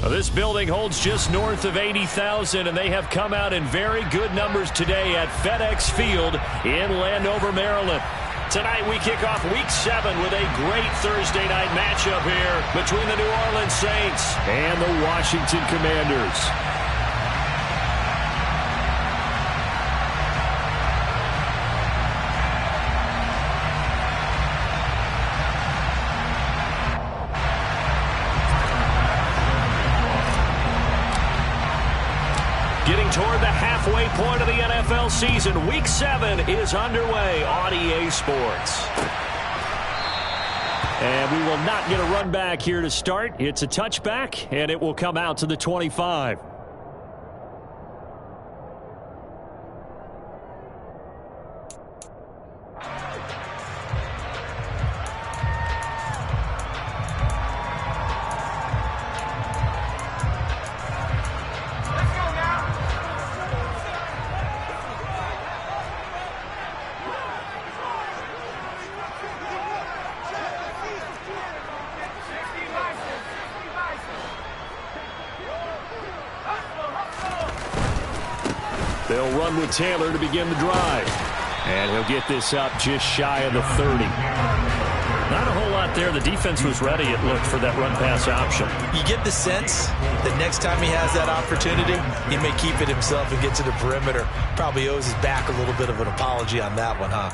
This building holds just north of 80,000, and they have come out in very good numbers today at FedEx Field in Landover, Maryland. Tonight we kick off Week 7 with a great Thursday night matchup here between the New Orleans Saints and the Washington Commanders. Getting toward the halfway point of the NFL season, Week 7 is underway on EA Sports. And we will not get a run back here to start. It's a touchback, and it will come out to the 25. They'll run with Taylor to begin the drive. And he'll get this up just shy of the 30. Not a whole lot there. The defense was ready, it looked, for that run-pass option. You get the sense that next time he has that opportunity, he may keep it himself and get to the perimeter. Probably owes his back a little bit of an apology on that one, huh?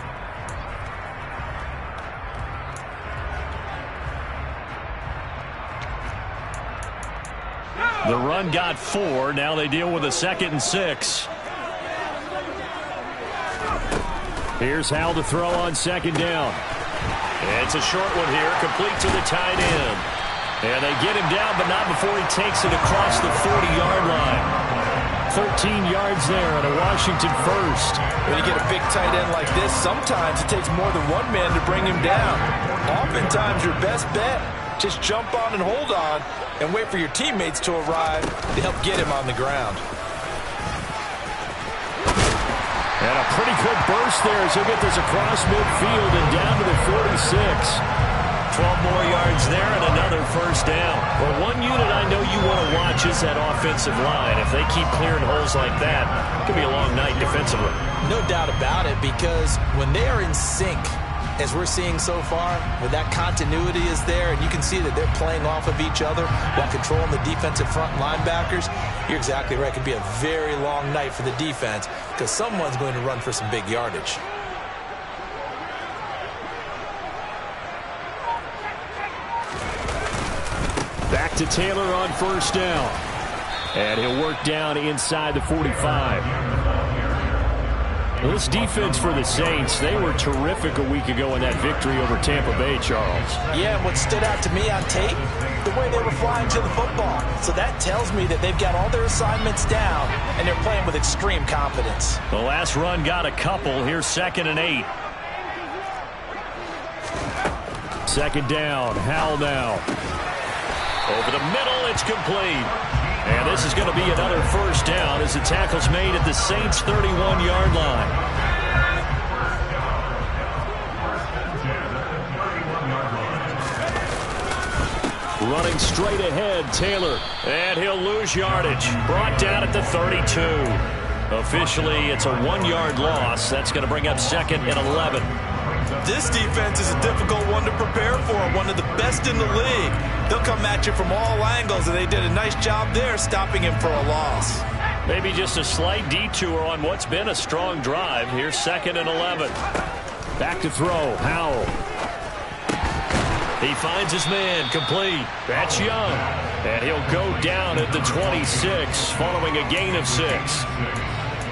The run got 4. Now they deal with a 2nd and 6. Here's Howell to throw on 2nd down. It's a short one here, complete to the tight end. And they get him down, but not before he takes it across the 40-yard line. 13 yards there and a Washington first. When you get a big tight end like this, sometimes it takes more than one man to bring him down. Oftentimes your best bet, just jump on and hold on and wait for your teammates to arrive to help get him on the ground. And a pretty good burst there as he'll get this across midfield and down to the 46. 12 more yards there and another first down. Well, one unit I know you want to watch is that offensive line. If they keep clearing holes like that, it could be a long night defensively. No doubt about it, because when they are in sync, as we're seeing so far, when that continuity is there and you can see that they're playing off of each other while controlling the defensive front linebackers, you're exactly right. It could be a very long night for the defense because someone's going to run for some big yardage. Back to Taylor on first down. And he'll work down inside the 45. Well, this defense for the Saints, they were terrific a week ago in that victory over Tampa Bay, Charles. Yeah, what stood out to me on tape, the way they were flying to the football. So that tells me that they've got all their assignments down, and they're playing with extreme confidence. The last run got a couple. Here's 2nd and 8. 2nd down, Howell now. Over the middle, it's complete. And this is going to be another first down as the tackle's made at the Saints' 31-yard line. Running straight ahead, Taylor. And he'll lose yardage. Brought down at the 32. Officially, it's a 1-yard loss. That's going to bring up 2nd and 11. This defense is a difficult one to prepare for, one of the best in the league. They'll come at you from all angles, and they did a nice job there stopping him for a loss. Maybe just a slight detour on what's been a strong drive. Here's 2nd and 11. Back to throw, Howell. He finds his man, complete. That's Young. And he'll go down at the 26 following a gain of 6.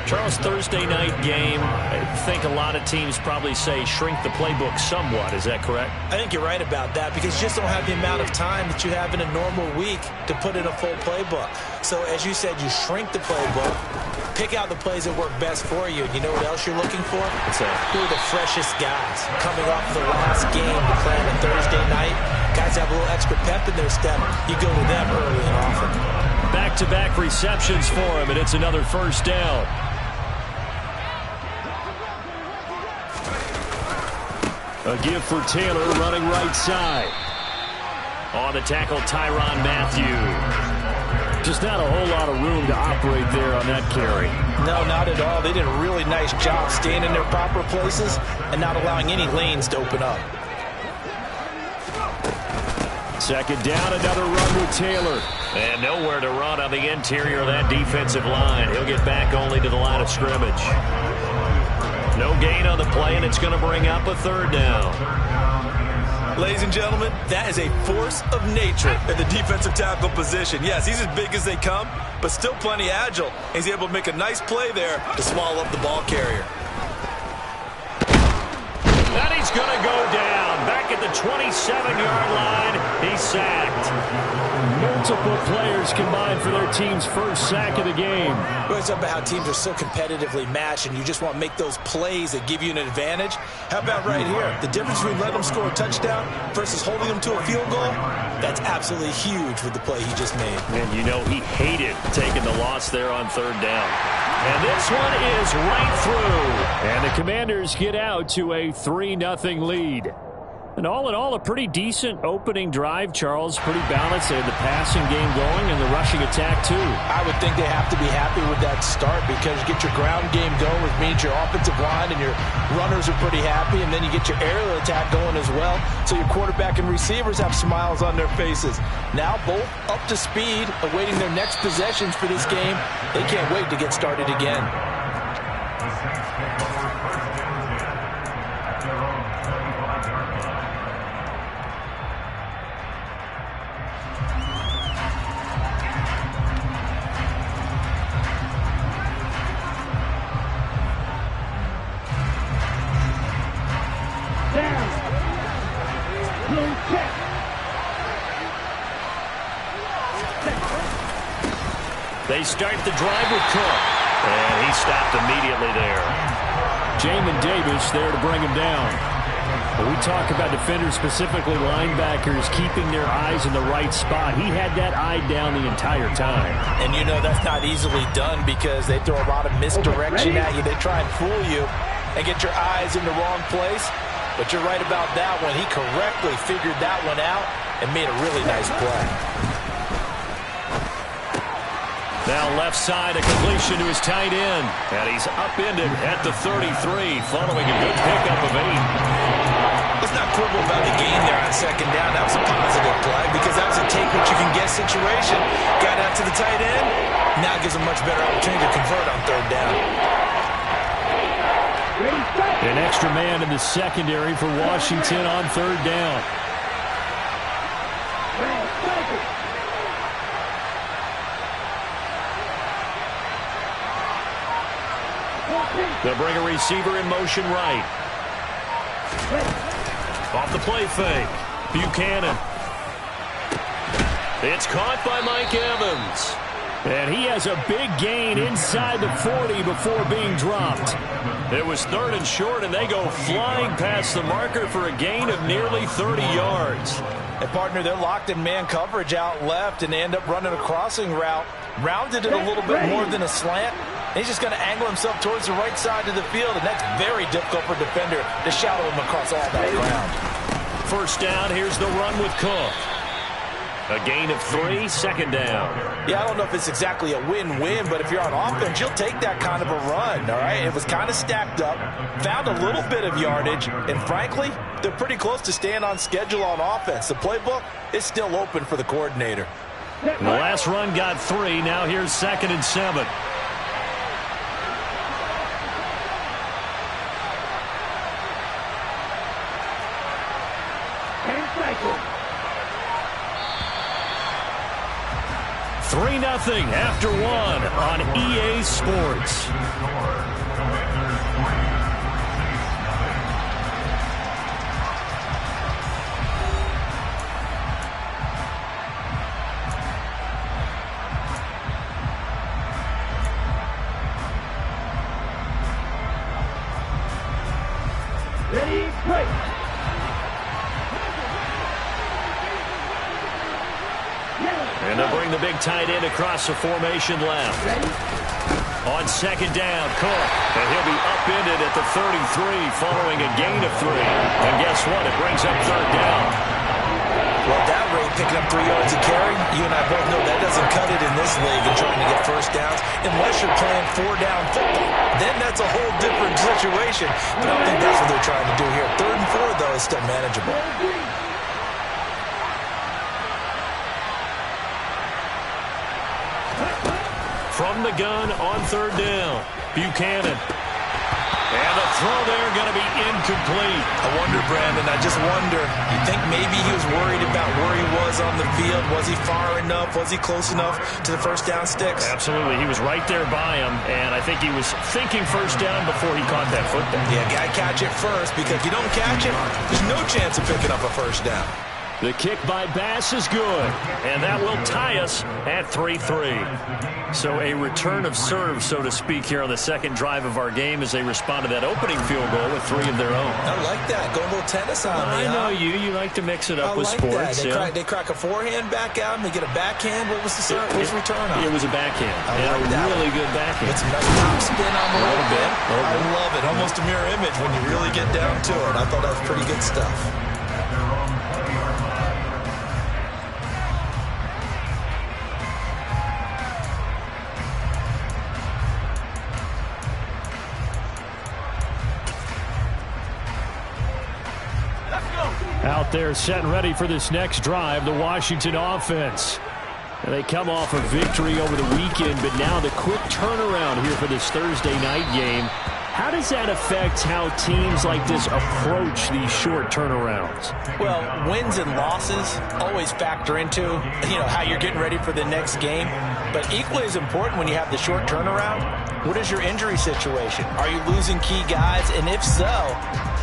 Charles, Thursday night game, I think a lot of teams probably say shrink the playbook somewhat. Is that correct? I think you're right about that because you just don't have the amount of time that you have in a normal week to put in a full playbook. So, as you said, you shrink the playbook, pick out the plays that work best for you. And you know what else you're looking for? Who are the freshest guys coming off the last game to play on a Thursday night? Guys have a little extra pep in their step. You go to them early and often. Back-to-back receptions for him, and it's another first down. A give for Taylor running right side. On the tackle, Tyrann Mathieu. Just not a whole lot of room to operate there on that carry. No, not at all. They did a really nice job staying in their proper places and not allowing any lanes to open up. Second down, another run with Taylor. And nowhere to run on the interior of that defensive line. He'll get back only to the line of scrimmage. No gain on the play, and it's going to bring up a third down. Ladies and gentlemen, that is a force of nature at the defensive tackle position. Yes, he's as big as they come, but still plenty agile. He's able to make a nice play there to swallow up the ball carrier. And he's going to go down. Back at the 27-yard line, he's sacked. Multiple players combined for their team's first sack of the game. Well, it's about how teams are so competitively matched, and you just want to make those plays that give you an advantage. How about right here? The difference between letting them score a touchdown versus holding them to a field goal, that's absolutely huge with the play he just made. And you know he hated taking the loss there on third down. And this one is right through. And the Commanders get out to a 3-0 lead. And all in all, a pretty decent opening drive, Charles. Pretty balanced. They had the passing game going and the rushing attack, too. I would think they have to be happy with that start because you get your ground game going, which means your offensive line and your runners are pretty happy, and then you get your aerial attack going as well. So your quarterback and receivers have smiles on their faces. Now both up to speed, awaiting their next possessions for this game. They can't wait to get started again. They start the drive with Cook. And he stopped immediately there. Jamin Davis there to bring him down. But we talk about defenders, specifically linebackers, keeping their eyes in the right spot. He had that eye down the entire time. And you know that's not easily done because they throw a lot of misdirection at you. They try and fool you and get your eyes in the wrong place. But you're right about that one. He correctly figured that one out and made a really nice play. Now left side, a completion to his tight end. And he's upended at the 33, following a good pickup of 8. Let's not quibble about the gain there on second down. That was a positive play because that was a take-what-you-can-get situation. Got out to the tight end. Now gives a much better opportunity to convert on third down. An extra man in the secondary for Washington on third down. They'll bring a receiver in motion right. Off the play fake. Buchanan. It's caught by Mike Evans. And he has a big gain inside the 40 before being dropped. It was third and short, and they go flying past the marker for a gain of nearly 30 yards. And, partner, they're locked in man coverage out left, and they end up running a crossing route. Rounded it a little bit more than a slant. He's just going to angle himself towards the right side of the field, and that's very difficult for a defender to shadow him across all that ground. First down, here's the run with Cook. A gain of 3, second down. Yeah, I don't know if it's exactly a win-win, but if you're on offense, you'll take that kind of a run, all right? It was kind of stacked up, found a little bit of yardage, and frankly, they're pretty close to staying on schedule on offense. The playbook is still open for the coordinator. The last run got 3. Now here's 2nd and 7. Three 3-0 after 1 on EA Sports. Ready, break. And they'll bring the big tight end across the formation left. On second down, Cook. And he'll be upended at the 33 following a gain of 3. And guess what? It brings up third down. Well, that rate picking up 3 yards a carry, you and I both know that doesn't cut it in this league and trying to get first downs unless you're playing 4-down football. Then that's a whole different situation. But I don't think that's what they're trying to do here. 3rd and 4, though, is still manageable. From the gun on 3rd down, Buchanan. And the throw there going to be incomplete. I wonder, Brandon, I just wonder. You think maybe he was worried about where he was on the field? Was he far enough? Was he close enough to the first down sticks? Absolutely. He was right there by him, and I think he was thinking first down before he caught that football. Yeah, got to catch it first, because if you don't catch it, there's no chance of picking up a first down. The kick by Bass is good, and that will tie us at 3-3. So a return of serve, so to speak, here on the second drive of our game as they respond to that opening field goal with 3 of their own. I like that. Go a little tennis on me, I know you. You like to mix it up with sports. They crack a forehand back out, and they get a backhand. What was the serve? What was the return on? It was a backhand. I like that. Really good backhand. It's a nice top spin on the little bit. I love it. Almost a mirror image when you really get down to it. I thought that was pretty good stuff. Out there set and ready for this next drive, the Washington offense. And they come off a victory over the weekend, but now the quick turnaround here for this Thursday night game. How does that affect how teams like this approach these short turnarounds? Well, wins and losses always factor into, how you're getting ready for the next game. But equally as important when you have the short turnaround, what is your injury situation? Are you losing key guys? And if so,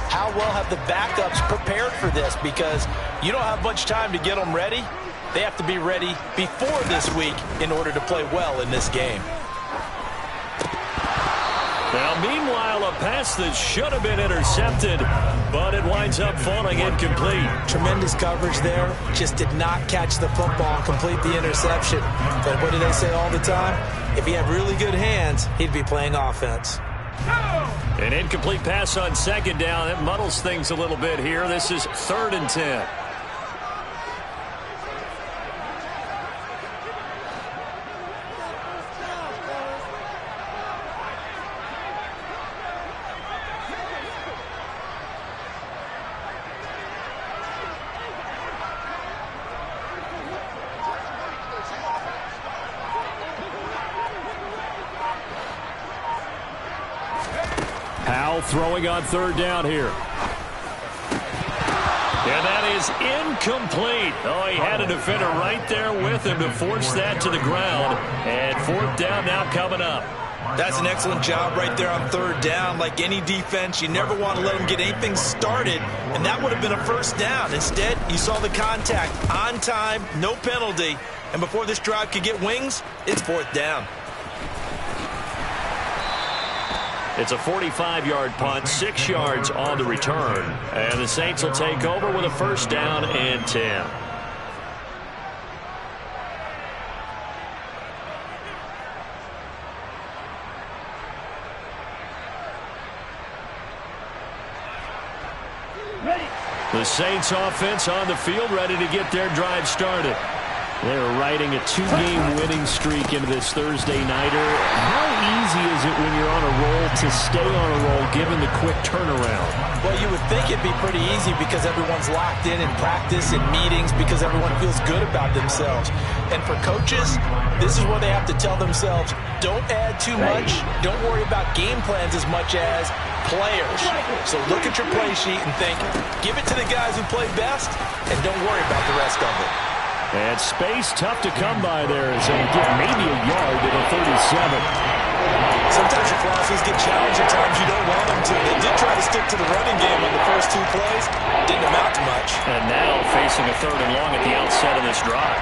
how well have the backups prepared for this? Because you don't have much time to get them ready. They have to be ready before this week in order to play well in this game. Now, meanwhile, a pass that should have been intercepted, but it winds up falling incomplete. Tremendous coverage there. Just did not catch the football and complete the interception. But what do they say all the time? If he had really good hands, he'd be playing offense. An incomplete pass on 2nd down. It muddles things a little bit here. This is 3rd and 10. Throwing on 3rd down here. And that is incomplete. Oh, he had a defender right there with him to force that to the ground. And 4th down now coming up. That's an excellent job right there on 3rd down. Like any defense, you never want to let them get anything started, and that would have been a first down. Instead, you saw the contact on time, no penalty, and before this drive could get wings, it's 4th down. It's a 45-yard punt, 6 yards on the return. And the Saints will take over with a first down and 10. The Saints offense on the field, ready to get their drive started. They're riding a 2-game winning streak into this Thursday nighter. How easy is it when you're on a roll to stay on a roll given the quick turnaround? Well, you would think it'd be pretty easy because everyone's locked in practice and meetings because everyone feels good about themselves. And for coaches, this is where they have to tell themselves, don't add too much. Don't worry about game plans as much as players. So look at your play sheet and think, give it to the guys who play best and don't worry about the rest of it. And space tough to come by there as they get maybe a yard to the 37. Sometimes your philosophies get challenged at times you don't want them to. They did try to stick to the running game on the first 2 plays. Didn't amount to much. And now facing a 3rd and long at the outset of this drive.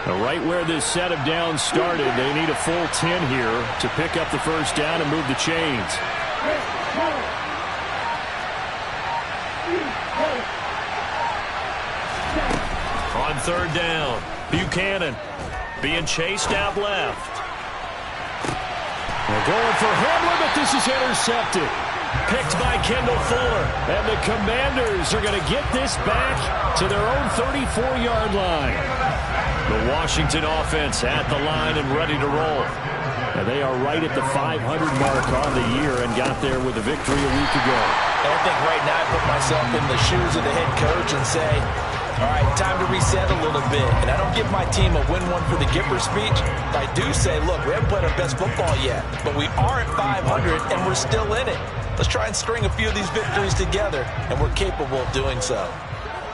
Right where this set of downs started, they need a full 10 here to pick up the first down and move the chains. On 3rd down, Buchanan. Being chased out left. They're going for Hamlin, but this is intercepted. Picked by Kendall Fuller. And the Commanders are going to get this back to their own 34-yard line. The Washington offense at the line and ready to roll. And they are right at the 500 mark on the year and got there with a victory a week ago. And I think right now I put myself in the shoes of the head coach and say, all right, time to reset a little bit. And I don't give my team a win one for the Gipper speech. I do say, look, we haven't played our best football yet, but we are at 500 and we're still in it. Let's try and string a few of these victories together, and we're capable of doing so.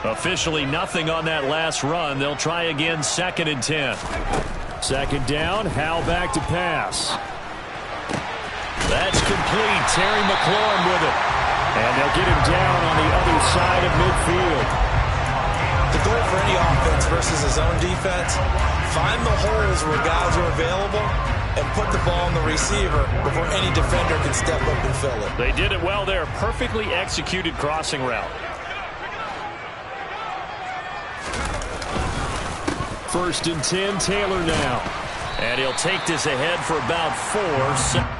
Officially nothing on that last run. They'll try again 2nd and 10. Second down, Howell back to pass. That's complete. Terry McLaurin with it. And they'll get him down on the other side of midfield. The goal for any offense versus his own defense, find the holes where guys are available and put the ball on the receiver before any defender can step up and fill it. They did it well there. Perfectly executed crossing route. 1st and 10, Taylor now. And he'll take this ahead for about 4.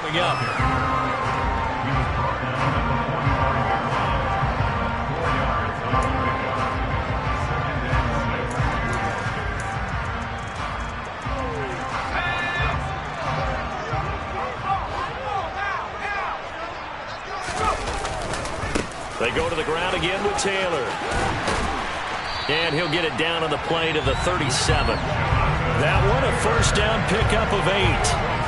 Coming up. They go to the ground again with Taylor. And he'll get it down on the play to the 37. That one a first down pickup of 8.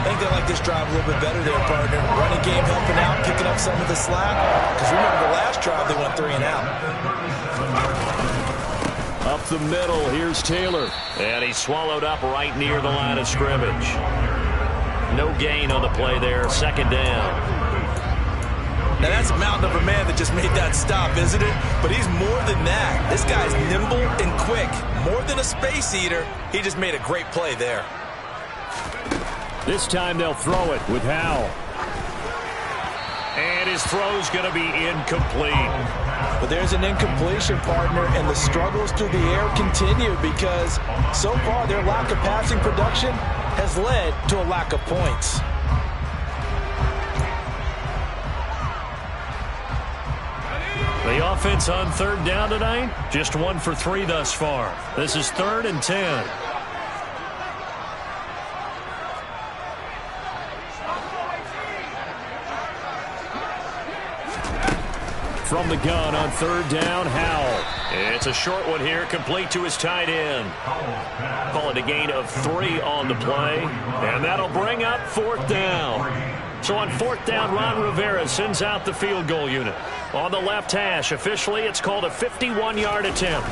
I think they like this drive a little bit better there, partner. Running game helping out, picking up some of the slack. Because remember, the last drive they went 3 and out. Up the middle, here's Taylor. And he's swallowed up right near the line of scrimmage. No gain on the play there, 2nd down. Now that's a mountain of a man that just made that stop, isn't it? But he's more than that. This guy's nimble and quick. More than a space eater, he just made a great play there. This time they'll throw it with Howell. And his throw's going to be incomplete. But there's an incompletion, partner, and the struggles through the air continue because so far their lack of passing production has led to a lack of points. The offense on 3rd down tonight, just 1 for 3 thus far. This is 3rd and 10. from the gun on third down. Howell. It's a short one here, complete to his tight end. Call it a gain of 3 on the play, and that'll bring up fourth down. So on fourth down, Ron Rivera sends out the field goal unit. On the left hash, officially, it's called a 51-yard attempt.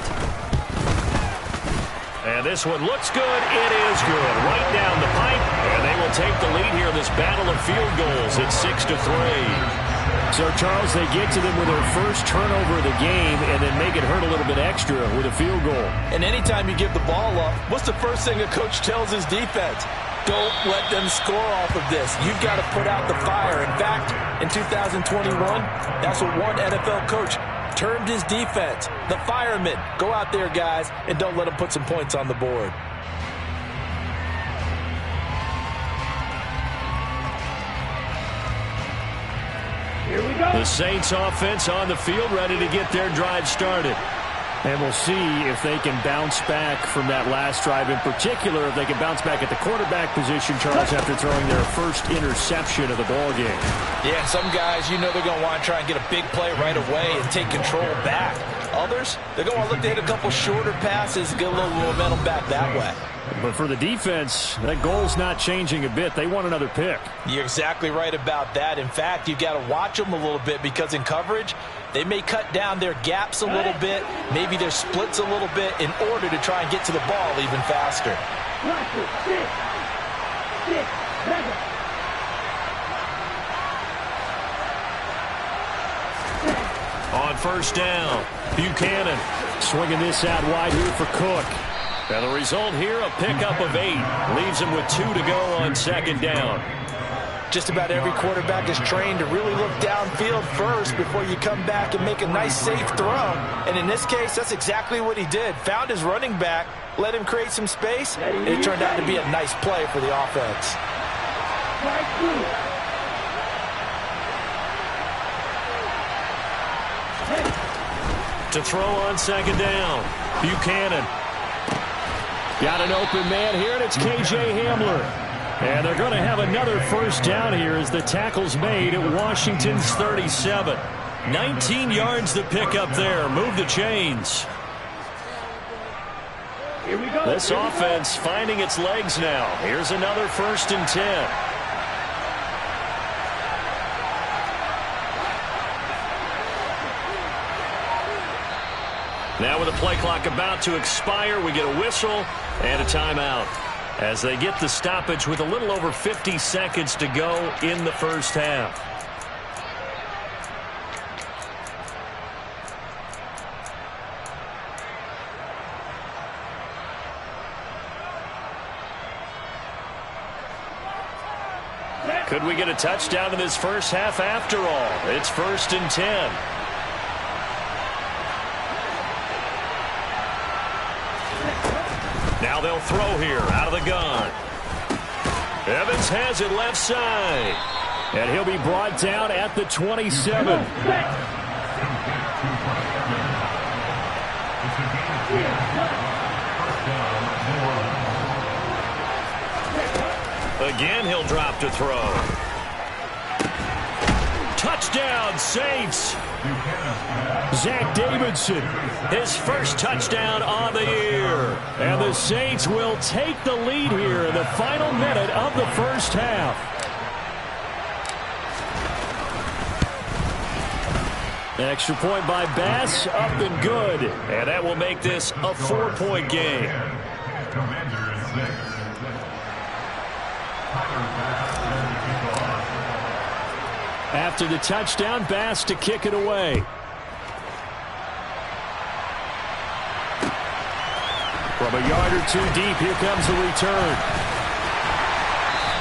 And this one looks good. It is good. Right down the pipe, and they will take the lead here in this battle of field goals. It's 6-3. So, Charles, they get to them with their first turnover of the game and then make it hurt a little bit extra with a field goal. And anytime you give the ball up, what's the first thing a coach tells his defense? Don't let them score off of this. You've got to put out the fire. In fact, in 2021, that's what one NFL coach termed his defense. The firemen. Go out there, guys, and don't let them put some points on the board. Here we go. The Saints offense on the field, ready to get their drive started. And we'll see if they can bounce back from that last drive. In particular, if they can bounce back at the quarterback position, Charles, after throwing their first interception of the ballgame. Yeah, some guys, you know they're going to want to try and get a big play right away and take control back. Others, they're going to look to hit a couple shorter passes and get a little momentum back that way. But for the defense, that goal's not changing a bit. They want another pick. You're exactly right about that. In fact, you've got to watch them a little bit because in coverage, they may cut down their gaps a little bit, maybe their splits a little bit in order to try and get to the ball even faster. On first down, Buchanan Swinging this out wide here for Cook. And the result here, a pickup of 8. Leaves him with 2 to go on second down. Just about every quarterback is trained to really look downfield first before you come back and make a nice, safe throw. And in this case, that's exactly what he did. Found his running back, let him create some space, and it turned out to be a nice play for the offense. To throw on second down, Buchanan. Got an open man here, and it's K.J. Hamler. And they're going to have another first down here as the tackle's made at Washington's 37. 19 yards to pick up there. Move the chains. Here we go. This offense finding its legs now. Here's another 1st and 10. Now with the play clock about to expire, we get a whistle and a timeout as they get the stoppage with a little over 50 seconds to go in the first half. Could we get a touchdown in this first half after all? It's 1st and 10. Now they'll throw here out of the gun. Evans has it left side. And he'll be brought down at the 27. Again, he'll drop to throw. Touchdown, Saints. Zach Davidson, his first touchdown on the year. And the Saints will take the lead here in the final minute of the first half. Extra point by Bass, up and good. And that will make this a 4-point game. After the touchdown, Bass to kick it away. From a yard or 2 deep, here comes the return.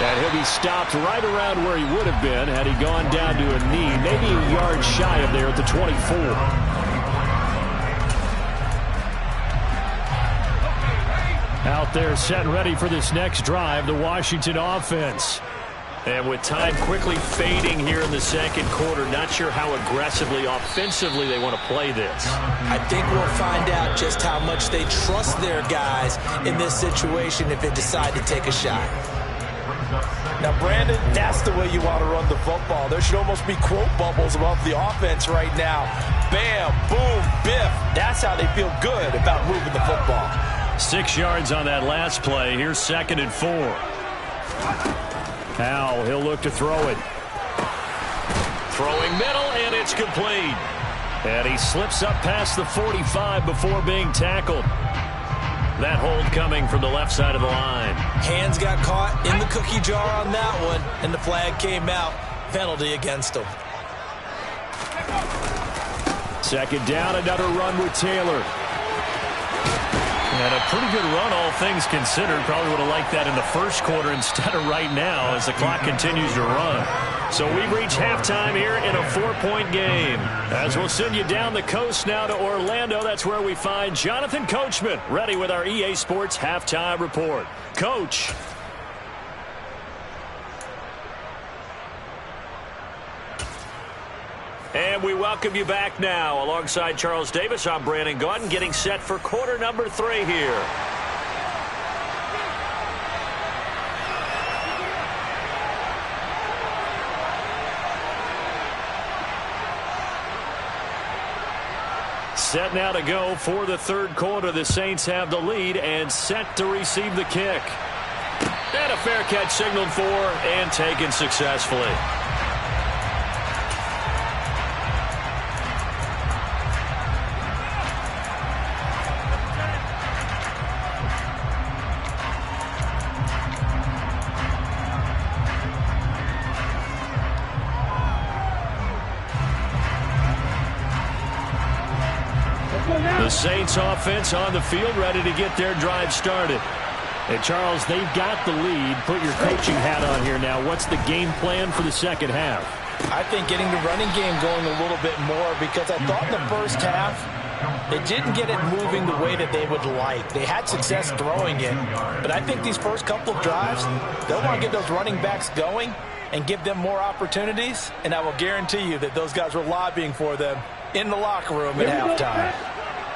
And he'll be stopped right around where he would have been had he gone down to a knee, maybe a yard shy of there at the 24. Out there set and ready for this next drive, the Washington offense. And with time quickly fading here in the second quarter, not sure how aggressively, offensively they want to play this. I think we'll find out just how much they trust their guys in this situation if they decide to take a shot. Now, Brandon, that's the way you want to run the football. There should almost be quote bubbles about the offense right now. Bam, boom, biff. That's how they feel good about moving the football. 6 yards on that last play. Here's 2nd and 4. Howell, he'll look to throw it. Throwing middle, and it's complete. And he slips up past the 45 before being tackled. That hold coming from the left side of the line. Hands got caught in the cookie jar on that one, and the flag came out. Penalty against him. 2nd down, another run with Taylor. And a pretty good run, all things considered. Probably would have liked that in the first quarter instead of right now as the clock continues to run. So we've reached halftime here in a 4-point game. As we'll send you down the coast now to Orlando, that's where we find Jonathan Coachman ready with our EA Sports Halftime Report. Coach. And we welcome you back now. Alongside Charles Davis, I'm Brandon Gaudin, getting set for quarter number 3 here. Set now to go for the 3rd quarter. The Saints have the lead and set to receive the kick. And a fair catch signaled for and taken successfully. The Saints offense on the field, ready to get their drive started. And Charles, they've got the lead. Put your coaching hat on here now. What's the game plan for the 2nd half? I think getting the running game going a little bit more, because I thought in the first half they didn't get it moving the way that they would like. They had success throwing it, but I think these first couple of drives, they'll want to get those running backs going and give them more opportunities, and I will guarantee you that those guys were lobbying for them in the locker room at halftime.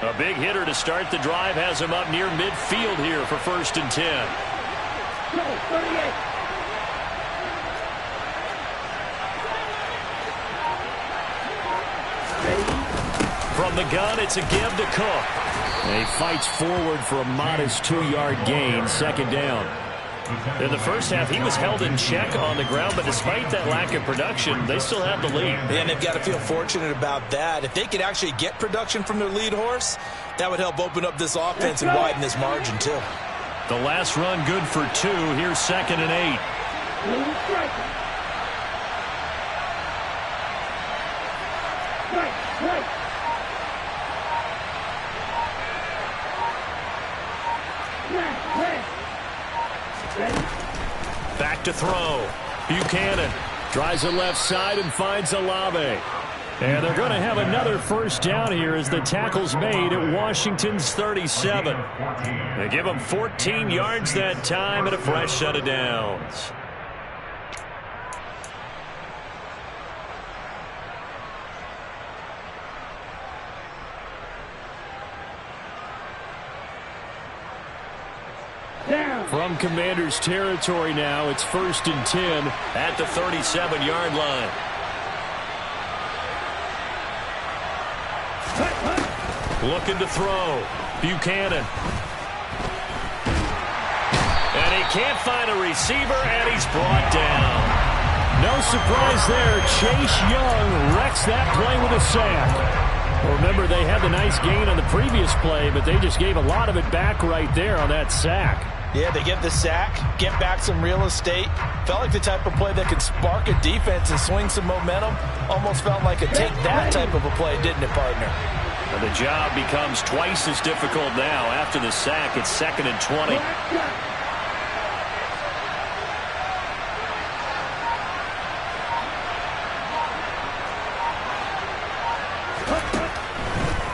A big hitter to start the drive has him up near midfield here for 1st and 10. From the gun, it's a give to Cook. And he fights forward for a modest 2-yard gain, 2nd down. In the first half, he was held in check on the ground, but despite that lack of production, they still have the lead. And they've got to feel fortunate about that. If they could actually get production from their lead horse, that would help open up this offense and widen this margin, too. The last run good for 2. Here's 2nd and 8. Back to throw. Buchanan tries the left side and finds Olave. And they're going to have another 1st down here as the tackle's made at Washington's 37. They give them 14 yards that time and a fresh set of downs. From Commander's territory now, it's 1st and 10 at the 37-yard line. Looking to throw. Buchanan. And he can't find a receiver, and he's brought down. No surprise there. Chase Young wrecks that play with a sack. Remember, they had the nice gain on the previous play, but they just gave a lot of it back right there on that sack. Yeah, they get the sack, get back some real estate. Felt like the type of play that could spark a defense and swing some momentum. Almost felt like a take-that type of a play, didn't it, partner? And the job becomes twice as difficult now. After the sack, it's 2nd and 20.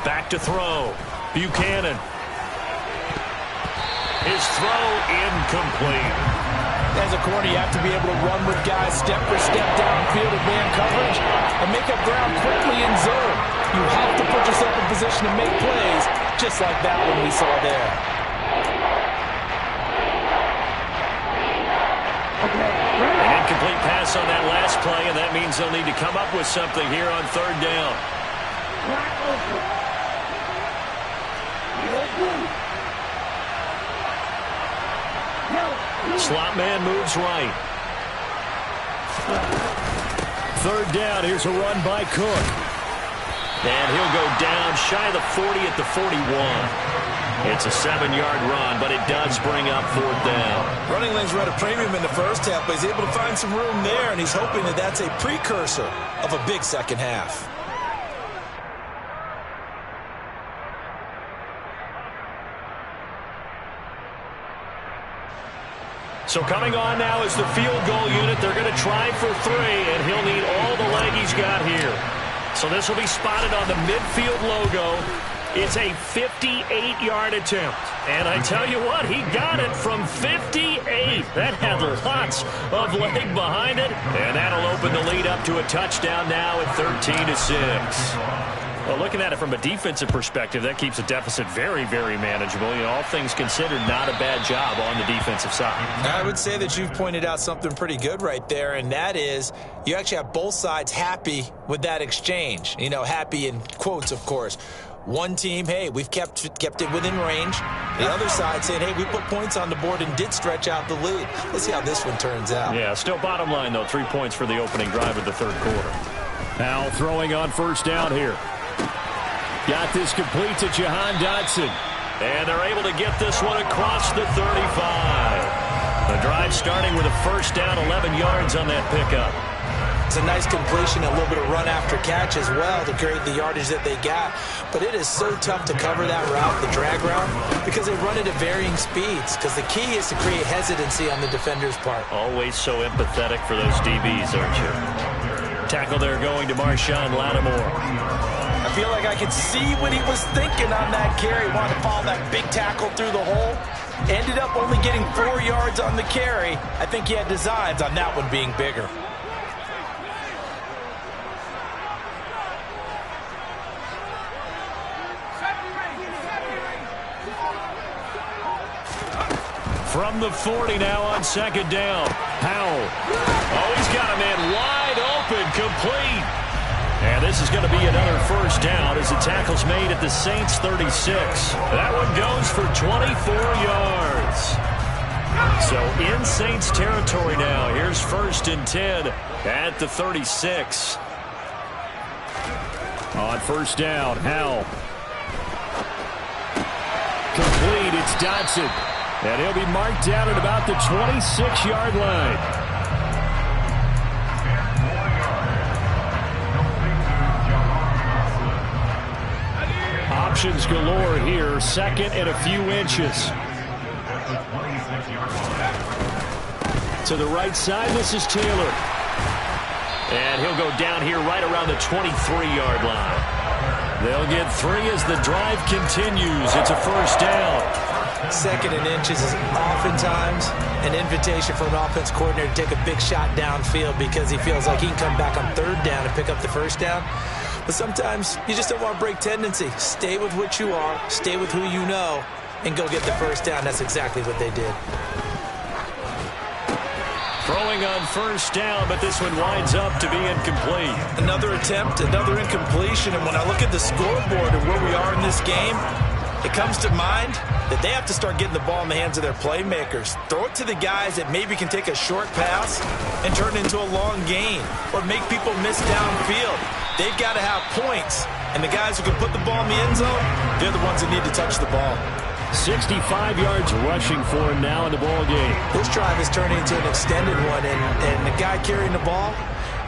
Back to throw. Buchanan. His throw incomplete. As a corner, you have to be able to run with guys step for step downfield in man coverage and make up ground quickly in zone. You have to put yourself in position to make plays just like that one we saw there. Okay. pass on that last play, and that means they'll need to come up with something here on third down. Slot man moves right. Third down. Here's a run by Cook. And he'll go down shy of the 40 at the 41. It's a 7-yard run, but it does bring up fourth down. Running lanes were at a premium in the first half, but he's able to find some room there, and he's hoping that that's a precursor of a big second half. So coming on now is the field goal unit. They're going to try for 3, and he'll need all the leg he's got here. So this will be spotted on the midfield logo. It's a 58-yard attempt. And I tell you what, he got it from 58. That had lots of leg behind it. And that'll open the lead up to a touchdown now at 13-6. Well, looking at it from a defensive perspective, that keeps the deficit very, very manageable. You know, all things considered, not a bad job on the defensive side. I would say that you've pointed out something pretty good right there, and that is you actually have both sides happy with that exchange. You know, happy in quotes, of course. One team, hey, we've kept it within range. The other side saying, hey, we put points on the board and did stretch out the lead. Let's see how this one turns out. Yeah, still bottom line, though, 3 points for the opening drive of the third quarter. Now throwing on first down here. Got this complete to Jahan Dotson. And they're able to get this one across the 35. The drive starting with a first down, 11 yards on that pickup. It's a nice completion, a little bit of run after catch as well to create the yardage that they got. But it is so tough to cover that route, the drag route, because they run it at varying speeds. Because the key is to create hesitancy on the defender's part. Always so empathetic for those DBs, aren't you? Tackle there going to Marshawn Lattimore. I feel like I could see what he was thinking on that carry. Wanted to follow that big tackle through the hole. Ended up only getting 4 yards on the carry. I think he had designs on that one being bigger. From the 40 now on second down. Howell. Oh, he's got a man wide open, complete. And this is going to be another first down as the tackle's made at the Saints 36. That one goes for 24 yards. So in Saints territory now. Here's first and 10 at the 36. On first down, Howell. Complete, it's Dotson. And he'll be marked down at about the 26-yard line. Options galore here. Second and a few inches. To the right side, this is Taylor. And he'll go down here right around the 23-yard line. They'll get 3 as the drive continues. It's a first down. Second and inches is oftentimes an invitation for an offense coordinator to take a big shot downfield because he feels like he can come back on third down and pick up the first down. But sometimes you just don't want to break tendency. Stay with what you are, stay with who you know, and go get the first down. That's exactly what they did. Throwing on first down, but this one winds up to be incomplete. Another attempt, another incompletion, and when I look at the scoreboard and where we are in this game, it comes to mind that they have to start getting the ball in the hands of their playmakers. Throw it to the guys that maybe can take a short pass and turn it into a long gain or make people miss downfield. They've got to have points, and the guys who can put the ball in the end zone, they're the ones that need to touch the ball. 65 yards rushing for him now in the ball game. This drive is turning into an extended one, and the guy carrying the ball,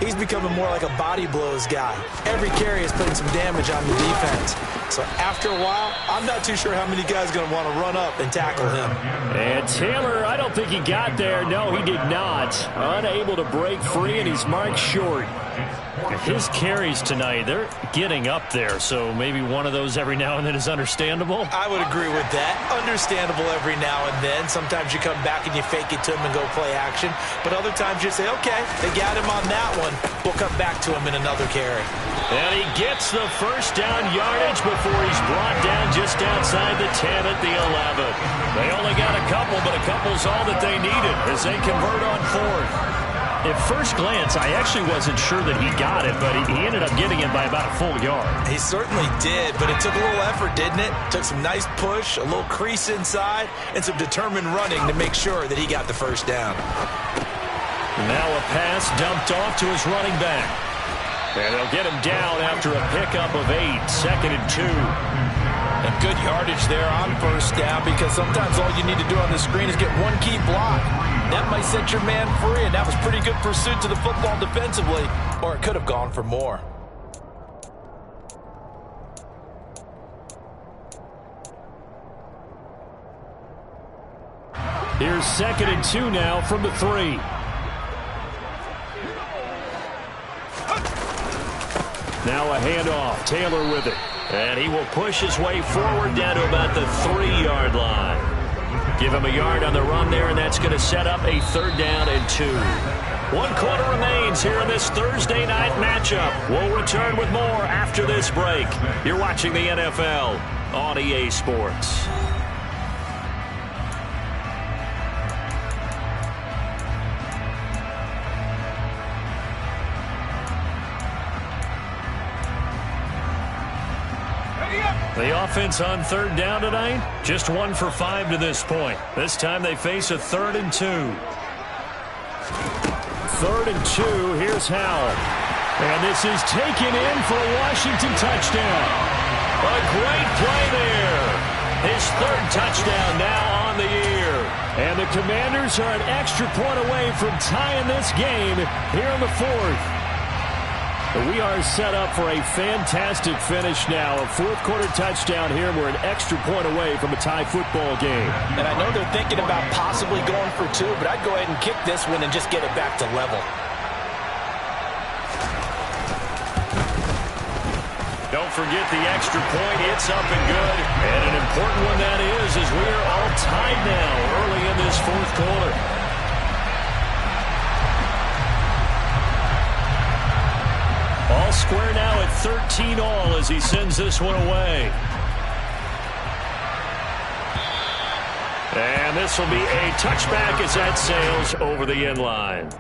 he's becoming more like a body blows guy. Every carry is putting some damage on the defense. So after a while, I'm not too sure how many guys are going to want to run up and tackle him. And Taylor, I don't think he got there. No, he did not. Unable to break free, and he's marked short. His carries tonight, they're getting up there, so maybe one of those every now and then is understandable. I would agree with that. Understandable every now and then. Sometimes you come back and you fake it to him and go play action. But other times you say, okay, they got him on that one. We'll come back to him in another carry. And he gets the first down yardage before he's brought down just outside the 10 at the 11. They only got a couple, but a couple's all that they needed as they convert on fourth. At first glance, I actually wasn't sure that he got it, but he ended up getting it by about a full yard. He certainly did, but it took a little effort, didn't it? Took some nice push, a little crease inside, and some determined running to make sure that he got the first down. Now a pass dumped off to his running back. And they'll get him down after a pickup of 8, 2nd and 2. And good yardage there on first down, because sometimes all you need to do on the screen is get one key block. That might set your man free, and that was pretty good pursuit to the football defensively, or it could have gone for more. Here's 2nd and 2 now from the 3. Now a handoff. Taylor with it. And he will push his way forward down to about the 3-yard line. Give him a yard on the run there, and that's going to set up a 3rd down and 2. 1 quarter remains here in this Thursday night matchup. We'll return with more after this break. You're watching the NFL on EA Sports. The offense on 3rd down tonight, just 1 for 5 to this point. This time they face a 3rd and 2. 3rd and 2, here's Howell. And this is taken in for a Washington touchdown. A great play there. His 3rd touchdown now on the year. And the Commanders are an extra point away from tying this game here in the 4th. We are set up for a fantastic finish now. A 4th quarter touchdown here. We're an extra point away from a tie football game. And I know they're thinking about possibly going for 2, but I'd go ahead and kick this one and just get it back to level. Don't forget the extra point. It's up and good. And an important one that is, as we are all tied now early in this 4th quarter. All square now at 13 all as he sends this one away. And this will be a touchback as that sails over the end line.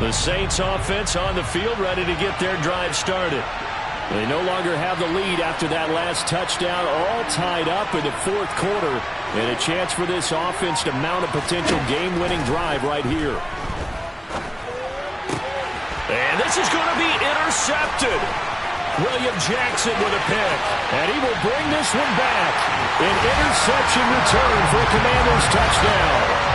The Saints offense on the field, ready to get their drive started. They no longer have the lead after that last touchdown, all tied up in the 4th quarter, and a chance for this offense to mount a potential game-winning drive right here. And this is going to be intercepted. William Jackson with a pick, and he will bring this one back. An interception return for a Commanders touchdown.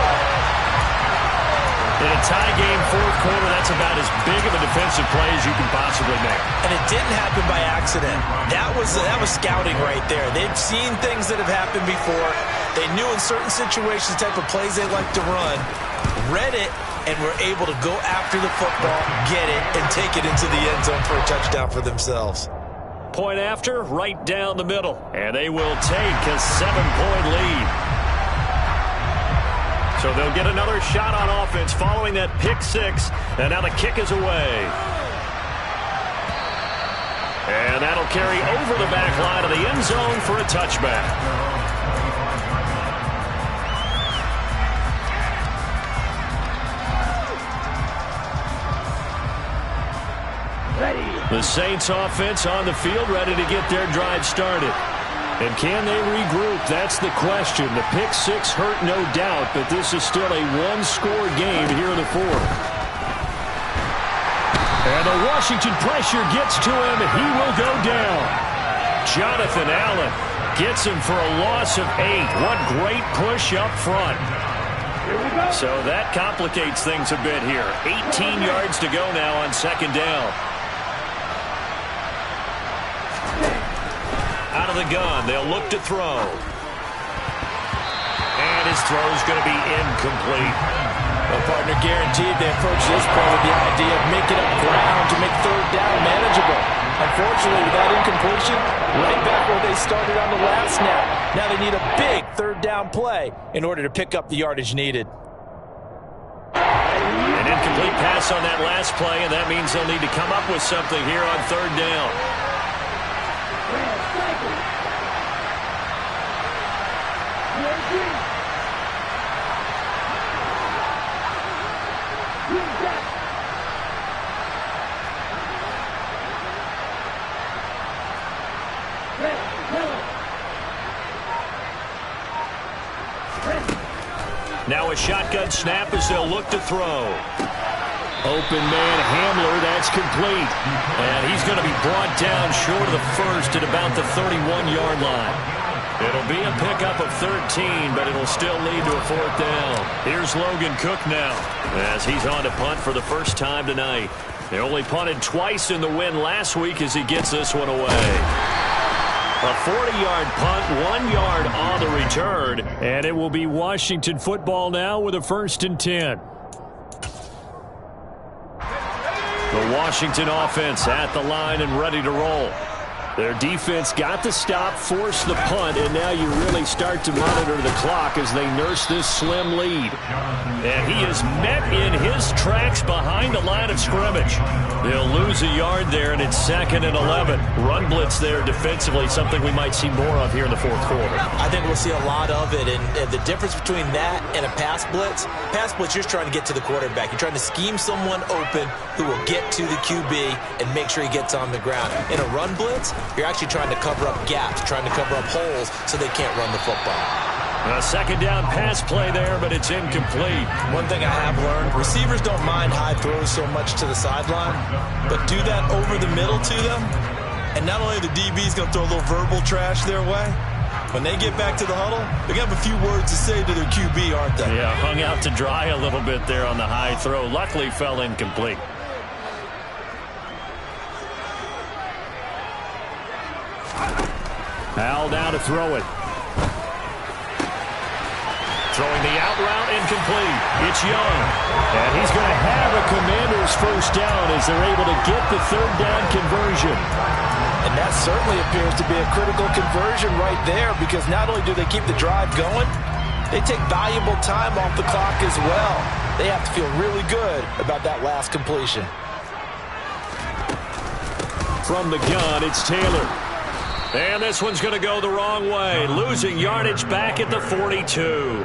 In a tie game, 4th quarter, that's about as big of a defensive play as you can possibly make. And it didn't happen by accident. That was scouting right there. They've seen things that have happened before. They knew in certain situations the type of plays they like to run, read it, and were able to go after the football, get it, and take it into the end zone for a touchdown for themselves. Point after, right down the middle. And they will take a 7-point lead. So they'll get another shot on offense following that pick 6. And now the kick is away. And that'll carry over the back line of the end zone for a touchback. The Saints offense on the field, ready to get their drive started. And can they regroup? That's the question. The pick 6 hurt, no doubt, but this is still a 1-score game here in the 4th. And the Washington pressure gets to him. He will go down. Jonathan Allen gets him for a loss of 8. What great push up front. So that complicates things a bit here. 18 yards to go now on 2nd down. Out of the gun, they'll look to throw. And his throw is going to be incomplete. Well, partner, guaranteed they approach this play with the idea of making up ground to make third down manageable. Unfortunately, with that incompletion, right back where they started on the last snap. Now they need a big third down play in order to pick up the yardage needed. An incomplete pass on that last play, and that means they'll need to come up with something here on third down. Now a shotgun snap as they'll look to throw. Open man Hamler, that's complete. And he's going to be brought down short of the first at about the 31-yard line. It'll be a pickup of 13, but it'll still lead to a fourth down. Here's Logan Cook now as he's on to punt for the first time tonight. They only punted twice in the win last week as he gets this one away. A 40-yard punt, 1 yard on the return. And it will be Washington football now with a 1st and 10. The Washington offense at the line and ready to roll. Their defense got the stop, forced the punt, and now you really start to monitor the clock as they nurse this slim lead. And he is met in his tracks behind the line of scrimmage. They'll lose a yard there, and it's 2nd and 11. Run blitz there defensively, something we might see more of here in the fourth quarter. I think we'll see a lot of it, and the difference between that and a pass blitz, you're just trying to get to the quarterback. You're trying to scheme someone open who will get to the QB and make sure he gets on the ground. In a run blitz, you're actually trying to cover up gaps, trying to cover up holes so they can't run the football. A 2nd down pass play there, but it's incomplete. One thing I have learned, receivers don't mind high throws so much to the sideline, but do that over the middle to them, and not only the DB's going to throw a little verbal trash their way, when they get back to the huddle, they're going to have a few words to say to their QB, aren't they? Yeah, hung out to dry a little bit there on the high throw. Luckily fell incomplete. Howell now to throw it. Throwing the out route, incomplete. It's Young. And he's going to have a Commanders first down as they're able to get the third down conversion. And that certainly appears to be a critical conversion right there, because not only do they keep the drive going, they take valuable time off the clock as well. They have to feel really good about that last completion. From the gun, it's Taylor. And this one's going to go the wrong way. Losing yardage back at the 42.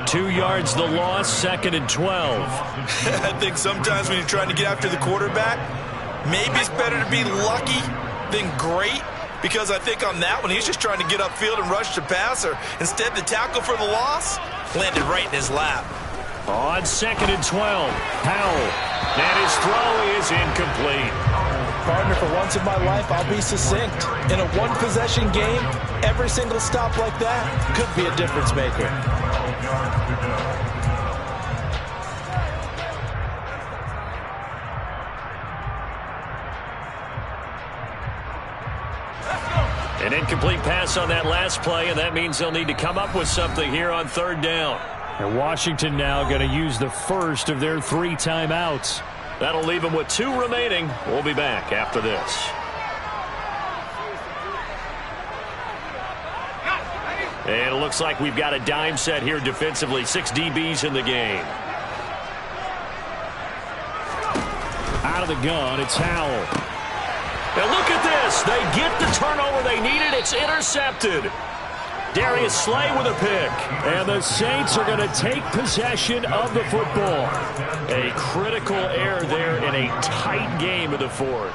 2 yards the loss, 2nd and 12. I think sometimes when you're trying to get after the quarterback, maybe it's better to be lucky than great. Because I think on that one, he's just trying to get upfield and rush the passer. Instead, the tackle for the loss landed right in his lap. On 2nd and 12, Howell. And his throw is incomplete. Partner, for once in my life, I'll be succinct. In a one-possession game, every single stop like that could be a difference maker. An incomplete pass on that last play, and that means they'll need to come up with something here on third down. And Washington now going to use the first of their 3 timeouts. That'll leave them with 2 remaining. We'll be back after this. And it looks like we've got a dime set here defensively. 6 DBs in the game. Out of the gun, it's Howell. Now look at this. They get the turnover they needed. It's intercepted. Darius Slay with a pick. And the Saints are going to take possession of the football. A critical error there in a tight game of the 4th.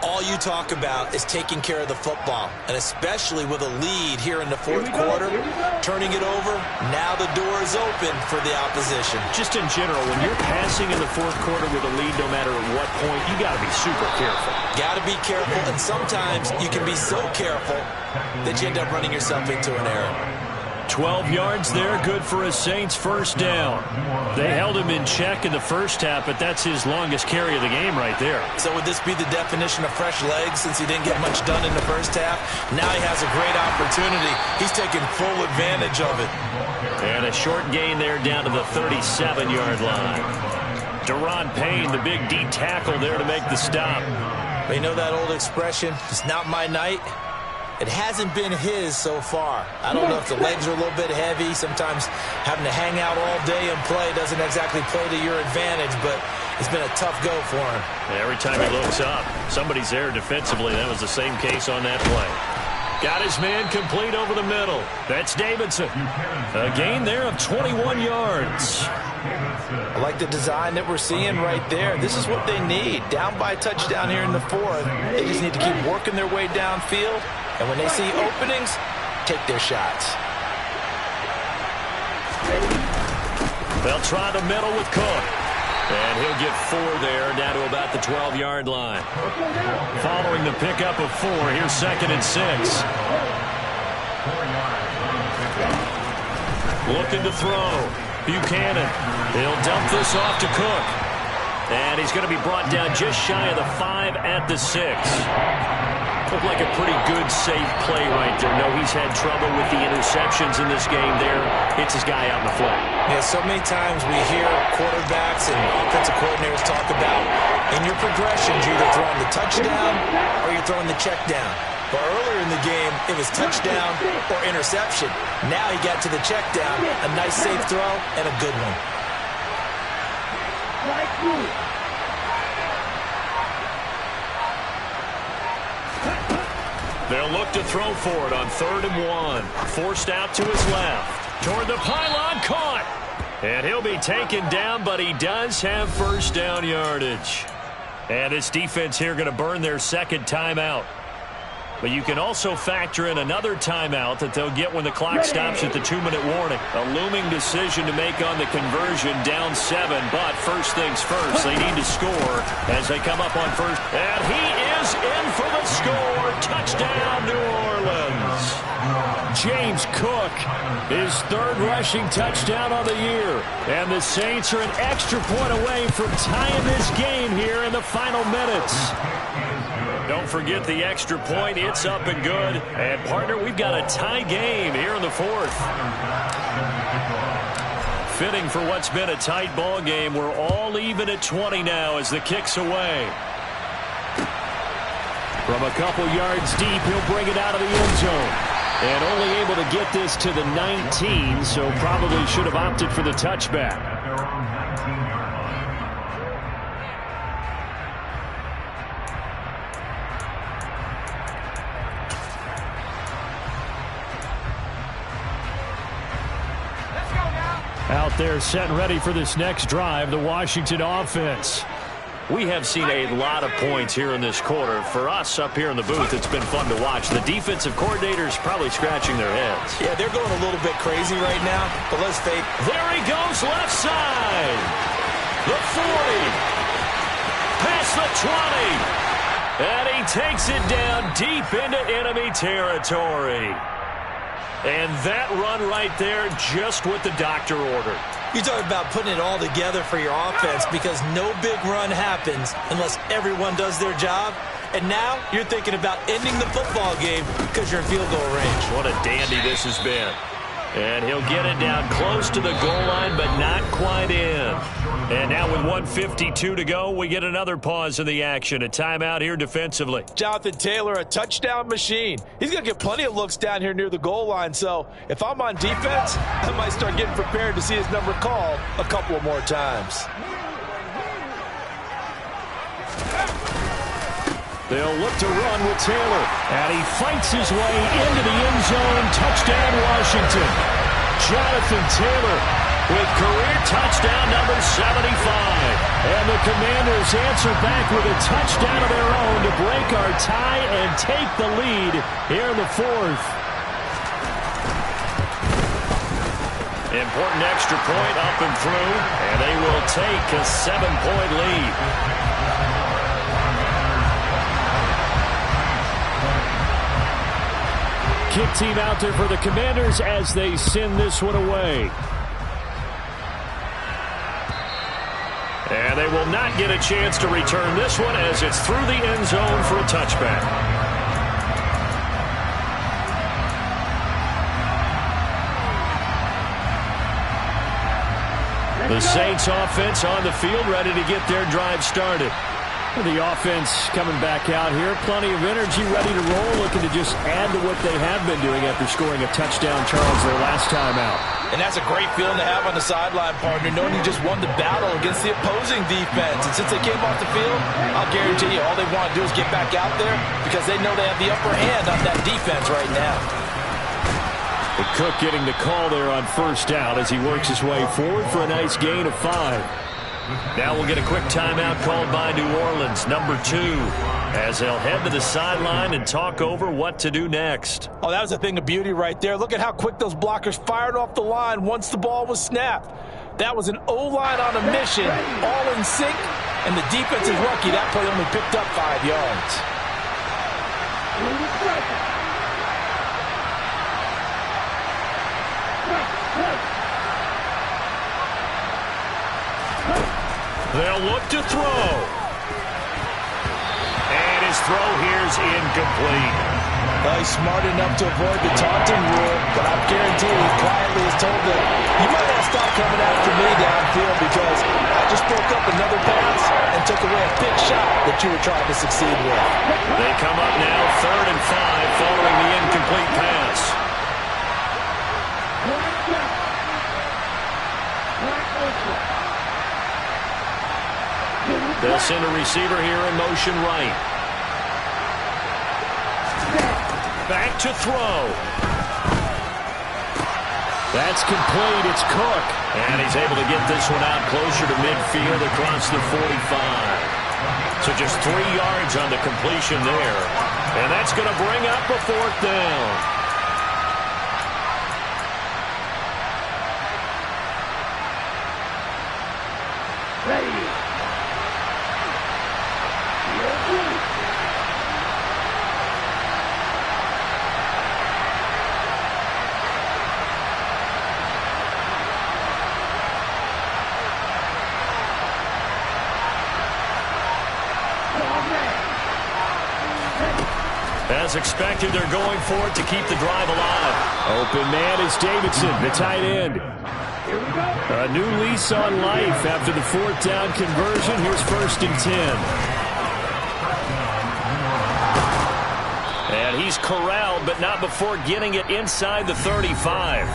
All you talk about is taking care of the football, and especially with a lead here in the 4th quarter, turning it over, now the door is open for the opposition. Just in general, when you're passing in the 4th quarter with a lead, no matter at what point, you got to be super careful. Got to be careful, and sometimes you can be so careful that you end up running yourself into an error. 12 yards there, good for a Saints first down. They held him in check in the first half, but that's his longest carry of the game right there. So would this be the definition of fresh legs since he didn't get much done in the first half? Now he has a great opportunity. He's taking full advantage of it. And a short gain there down to the 37-yard line. Deron Payne, the big D tackle there to make the stop. Well, you know that old expression, it's not my night? It hasn't been his so far. I don't know if the legs are a little bit heavy. Sometimes having to hang out all day and play doesn't exactly play to your advantage, but it's been a tough go for him. And every time he looks up, somebody's there defensively. That was the same case on that play. Got his man complete over the middle. That's Davidson. A gain there of 21 yards. I like the design that we're seeing right there. This is what they need. Down by a touchdown here in the fourth. They just need to keep working their way downfield. And when they see openings, take their shots. They'll try the middle with Cook. And he'll get 4 there, down to about the 12-yard line. Following the pickup of 4, here's 2nd and 6. Looking to throw. Buchanan. He'll dump this off to Cook. And he's going to be brought down just shy of the 5 at the 6. Looked like a pretty good, safe play right there. No, he's had trouble with the interceptions in this game there. Hits his guy out in the flat. Yeah, so many times we hear quarterbacks and offensive coordinators talk about in your progressions, you're either throwing the touchdown or you're throwing the check down. But earlier in the game, it was touchdown or interception. Now he got to the check down, a nice safe throw, and a good one. They'll look to throw for it on 3rd and 1. Forced out to his left. Toward the pylon, caught. And he'll be taken down, but he does have first down yardage. And this defense here going to burn their 2nd timeout. But you can also factor in another timeout that they'll get when the clock stops at the 2-minute warning. A looming decision to make on the conversion, down 7. But first things first, they need to score as they come up on first. And he is in for the score. Touchdown, New Orleans. James Cook, his 3rd rushing touchdown of the year. And the Saints are an extra point away from tying this game here in the final minutes. Don't forget the extra point. It's up and good. And, partner, we've got a tie game here in the 4th. Fitting for what's been a tight ball game. We're all even at 20 now as the kick's away. From a couple yards deep, he'll bring it out of the end zone. And only able to get this to the 19, so probably should have opted for the touchback. Out there set and ready for this next drive, the Washington offense. We have seen a lot of points here in this quarter. For us up here in the booth, it's been fun to watch. The defensive coordinators probably scratching their heads. Yeah, they're going a little bit crazy right now, but let's face it. There he goes, left side. The 40. Past the 20. And he takes it down deep into enemy territory. And that run right there, just what the doctor ordered. You talk about putting it all together for your offense because no big run happens unless everyone does their job. And now you're thinking about ending the football game because you're in field goal range. What a dandy this has been. And he'll get it down close to the goal line, but not quite in. And now with 1:52 to go, we get another pause in the action. A timeout here defensively. Jonathan Taylor, a touchdown machine. He's going to get plenty of looks down here near the goal line. So if I'm on defense, I might start getting prepared to see his number called a couple of more times. They'll look to run with Taylor. And he fights his way into the end zone. Touchdown, Washington. Jonathan Taylor with career touchdown number 75. And the Commanders answer back with a touchdown of their own to break our tie and take the lead here in the 4th. Important extra point up and through. And they will take a 7-point lead. Kick team out there for the Commanders as they send this one away. And they will not get a chance to return this one as it's through the end zone for a touchback. The Saints offense on the field, ready to get their drive started. The offense coming back out here. Plenty of energy, ready to roll, looking to just add to what they have been doing after scoring a touchdown, Charles, their last time out. And that's a great feeling to have on the sideline, partner, knowing you just won the battle against the opposing defense. And since they came off the field, I'll guarantee you all they want to do is get back out there because they know they have the upper hand on that defense right now. The Cook getting the call there on first down as he works his way forward for a nice gain of 5. Now we'll get a quick timeout called by New Orleans, number 2, as they'll head to the sideline and talk over what to do next. Oh, that was a thing of beauty right there. Look at how quick those blockers fired off the line once the ball was snapped. That was an O-line on a mission, all in sync, and the defense is lucky that play only picked up 5 yards. They'll look to throw. And his throw here's incomplete. Well, he's smart enough to avoid the taunting rule, but I guarantee he quietly has told them, you might want to stop coming after me downfield because I just broke up another pass and took away a big shot that you were trying to succeed with. They come up now 3rd and 5 following the incomplete pass. They'll send a receiver here in motion right. Back to throw. That's complete. It's Cook. And he's able to get this one out closer to midfield across the 45. So just 3 yards on the completion there. And that's going to bring up a 4th down. As expected, they're going for it to keep the drive alive. Open man is Davidson, the tight end. A new lease on life after the 4th down conversion. Here's 1st and 10. And he's corralled, but not before getting it inside the 35.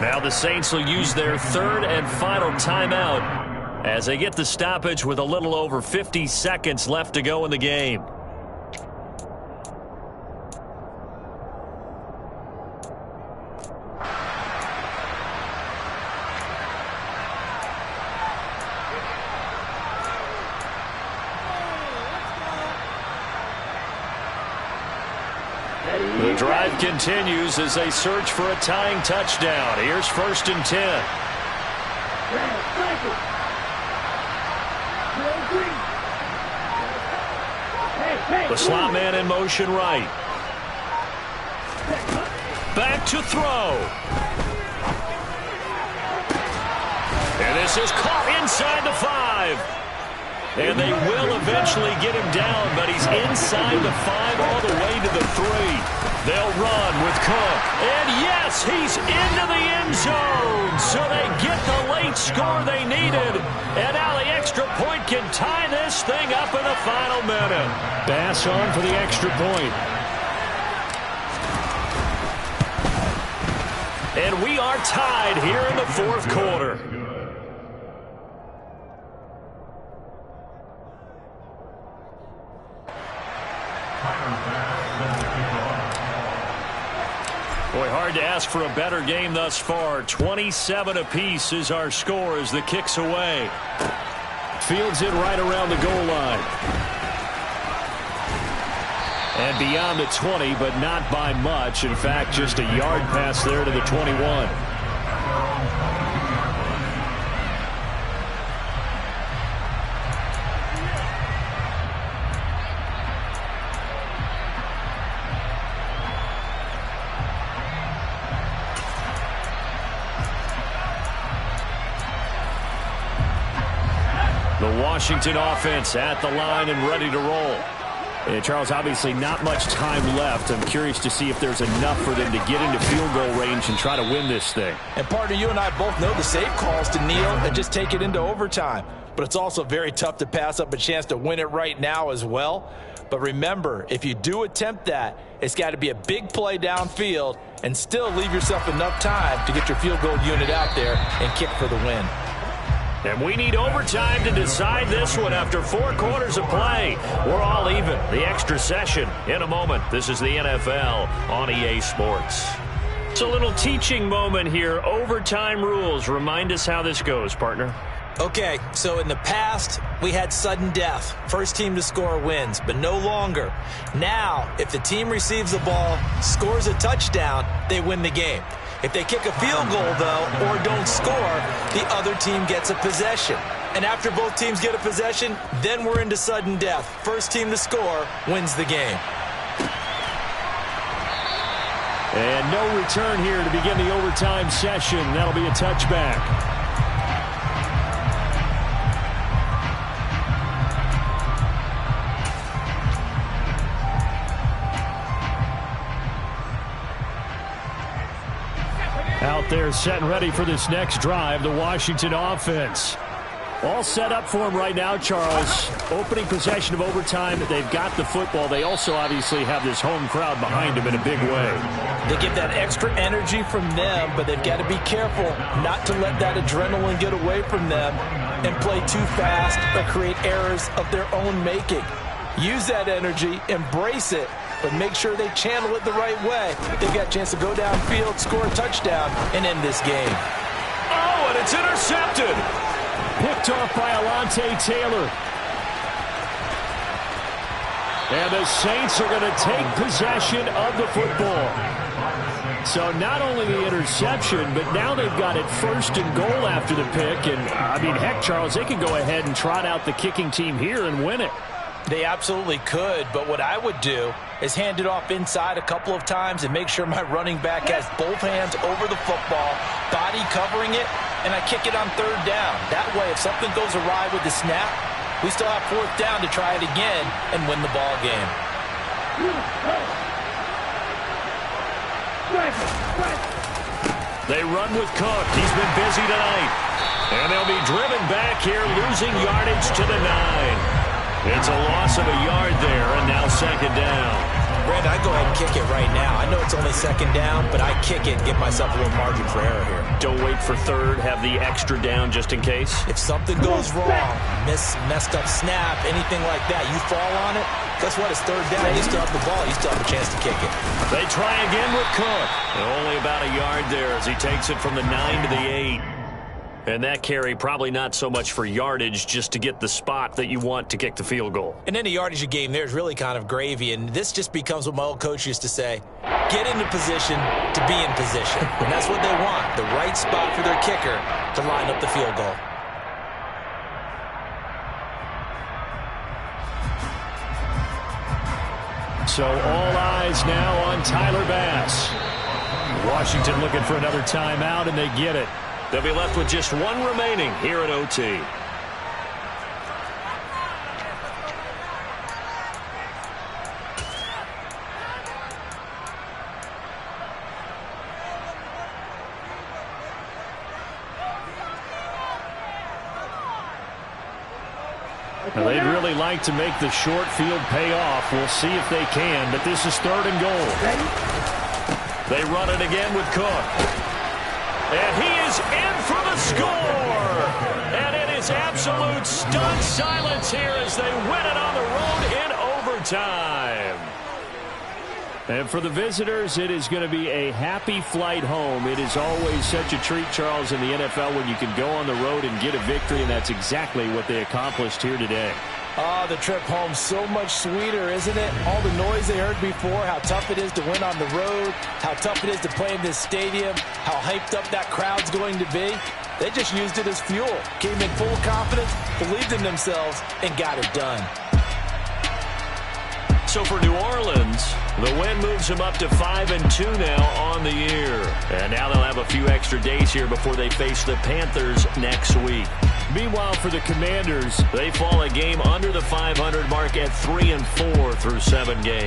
Now the Saints will use their 3rd and final timeout as they get the stoppage with a little over 50 seconds left to go in the game. The drive continues as they search for a tying touchdown. Here's 1st and 10. The slot man in motion right. Back to throw. And this is caught inside the 5. And they will eventually get him down, but he's inside the 5 all the way to the 3. They'll run with Cook. And yes, he's into the end zone. So they get the late score they needed. And now the extra point can tie this thing up in the final minute. Bass on for the extra point. And we are tied here in the 4th quarter. Boy, hard to ask for a better game thus far. 27 apiece is our score as the kick's away. Fields it right around the goal line. And beyond the 20, but not by much. In fact, just a yard pass there to the 21. The Washington offense at the line and ready to roll. And Charles, obviously not much time left. I'm curious to see if there's enough for them to get into field goal range and try to win this thing. And partner, you and I both know the safe calls to kneel and just take it into overtime. But it's also very tough to pass up a chance to win it right now as well. But remember, if you do attempt that, it's got to be a big play downfield and still leave yourself enough time to get your field goal unit out there and kick for the win. And we need overtime to decide this one after 4 quarters of play. We're all even. The extra session in a moment. This is the NFL on EA Sports. It's a little teaching moment here. Overtime rules. Remind us how this goes, partner. Okay, so in the past, we had sudden death. First team to score wins, but no longer. Now, if the team receives the ball, scores a touchdown, they win the game. If they kick a field goal, though, or don't score, the other team gets a possession. And after both teams get a possession, then we're into sudden death. First team to score wins the game. And no return here to begin the overtime session. That'll be a touchback. Out there set and ready for this next drive, the Washington offense. All set up for them right now, Charles. Opening possession of overtime. They've got the football. They also obviously have this home crowd behind them in a big way. They get that extra energy from them, but they've got to be careful not to let that adrenaline get away from them and play too fast or create errors of their own making. Use that energy, embrace it, but make sure they channel it the right way. They've got a chance to go downfield, score a touchdown, and end this game. Oh, and it's intercepted. Picked off by Alontae Taylor. And the Saints are going to take possession of the football. So not only the interception, but now they've got it first and goal after the pick. And, I mean, heck, Charles, they could go ahead and trot out the kicking team here and win it. They absolutely could, but what I would do is hand it off inside a couple of times and make sure my running back has both hands over the football, body covering it, and I kick it on third down. That way, if something goes awry with the snap, we still have fourth down to try it again and win the ball game. They run with Cook. He's been busy tonight. And they'll be driven back here, losing yardage to the 9. It's a loss of a yard there, and now second down. Brandon, I go ahead and kick it right now. I know it's only second down, but I kick it and give myself a little margin for error here. Don't wait for third. Have the extra down just in case. If something goes wrong, messed up snap, anything like that, you fall on it, guess what? It's third down. You still have the ball. You still have a chance to kick it. They try again with Cook. Only about a yard there as he takes it from the 9 to the 8. And that carry probably not so much for yardage, just to get the spot that you want to kick the field goal. And any yardage of game there is really kind of gravy, and this just becomes what my old coach used to say, get into position to be in position. And that's what they want, the right spot for their kicker to line up the field goal. So all eyes now on Tyler Bass. Washington looking for another timeout, and they get it. They'll be left with just one remaining here at OT. Now, they'd really like to make the short field pay off. We'll see if they can, but this is third and goal. They run it again with Cook. And he is in for the score. And it is absolute stunned silence here as they win it on the road in overtime. And for the visitors, it is going to be a happy flight home. It is always such a treat, Charles, in the NFL when you can go on the road and get a victory, and that's exactly what they accomplished here today. Oh, the trip home so much sweeter, isn't it? All the noise they heard before, how tough it is to win on the road, how tough it is to play in this stadium, how hyped up that crowd's going to be. They just used it as fuel, came in full confidence, believed in themselves, and got it done. So for New Orleans, the win moves them up to 5-2 now on the year. And now they'll have a few extra days here before they face the Panthers next week. Meanwhile, for the Commanders, they fall a game under the 500 mark at 3-4 through 7 games.